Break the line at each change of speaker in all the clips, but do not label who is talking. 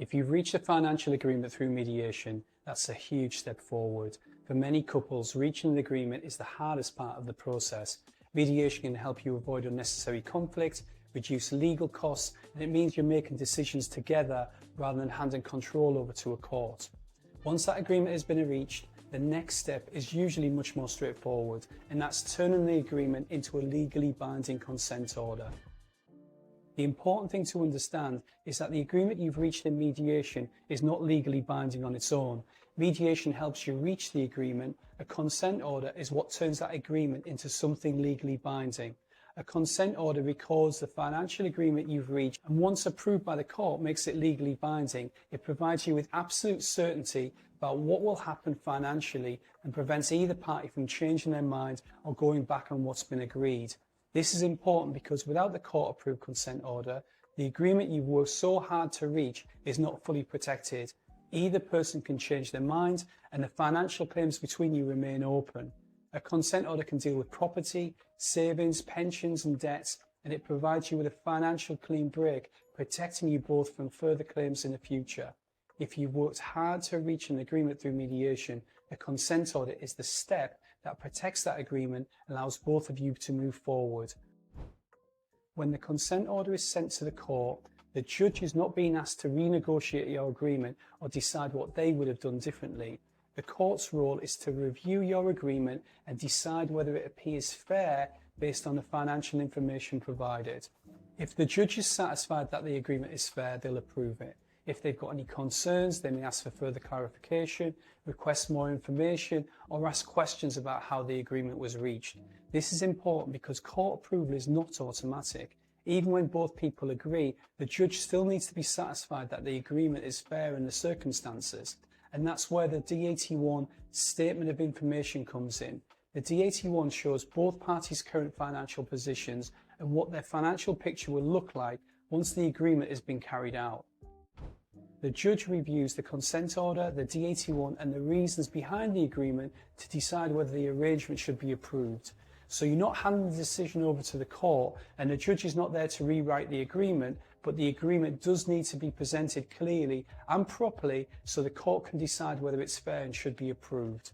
If you've reached a financial agreement through mediation, that's a huge step forward. For many couples, reaching an agreement is the hardest part of the process. Mediation can help you avoid unnecessary conflict, reduce legal costs, and it means you're making decisions together rather than handing control over to a court. Once that agreement has been reached, the next step is usually much more straightforward, and that's turning the agreement into a legally binding consent order. The important thing to understand is that the agreement you've reached in mediation is not legally binding on its own. Mediation helps you reach the agreement. A consent order is what turns that agreement into something legally binding. A consent order records the financial agreement you've reached, and once approved by the court makes it legally binding. It provides you with absolute certainty about what will happen financially and prevents either party from changing their mind or going back on what's been agreed. This is important because without the court-approved consent order, the agreement you've worked so hard to reach is not fully protected. Either person can change their mind and the financial claims between you remain open. A consent order can deal with property, savings, pensions and debts, and it provides you with a financial clean break, protecting you both from further claims in the future. If you've worked hard to reach an agreement through mediation, a consent order is the step that protects that agreement and allows both of you to move forward. When the consent order is sent to the court, the judge is not being asked to renegotiate your agreement or decide what they would have done differently. The court's role is to review your agreement and decide whether it appears fair based on the financial information provided. If the judge is satisfied that the agreement is fair, they'll approve it. If they've got any concerns, they may ask for further clarification, request more information, or ask questions about how the agreement was reached. This is important because court approval is not automatic. Even when both people agree, the judge still needs to be satisfied that the agreement is fair in the circumstances. And that's where the D81 Statement of Information comes in. The D81 shows both parties' current financial positions and what their financial picture will look like once the agreement has been carried out. The judge reviews the consent order, the D81 and the reasons behind the agreement to decide whether the arrangement should be approved. So you're not handing the decision over to the court, and the judge is not there to rewrite the agreement, but the agreement does need to be presented clearly and properly so the court can decide whether it's fair and should be approved.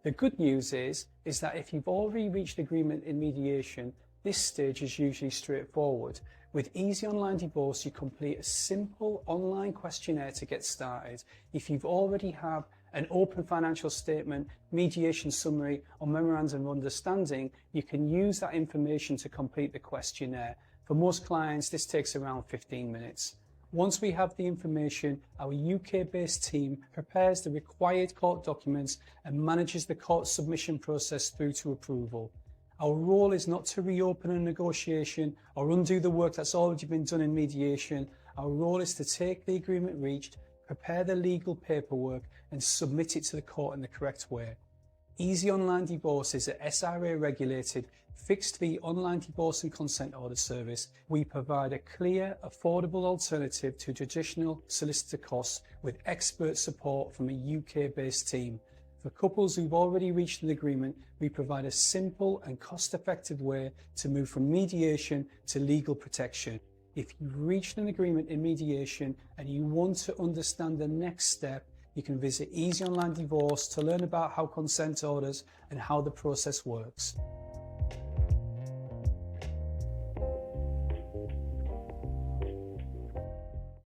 The good news is that if you've already reached agreement in mediation, this stage is usually straightforward. With Easy Online Divorce, you complete a simple online questionnaire to get started. If you've already have an open financial statement, mediation summary or memorandum of understanding, you can use that information to complete the questionnaire. For most clients, this takes around 15 minutes. Once we have the information, our UK-based team prepares the required court documents and manages the court submission process through to approval. Our role is not to reopen a negotiation or undo the work that's already been done in mediation. Our role is to take the agreement reached, prepare the legal paperwork and submit it to the court in the correct way. Easy Online Divorce is a SRA regulated fixed fee online divorce and consent order service. We provide a clear, affordable alternative to traditional solicitor costs with expert support from a UK based team. For couples who've already reached an agreement, we provide a simple and cost-effective way to move from mediation to legal protection. If you've reached an agreement in mediation and you want to understand the next step, you can visit Easy Online Divorce to learn about how consent orders and how the process works.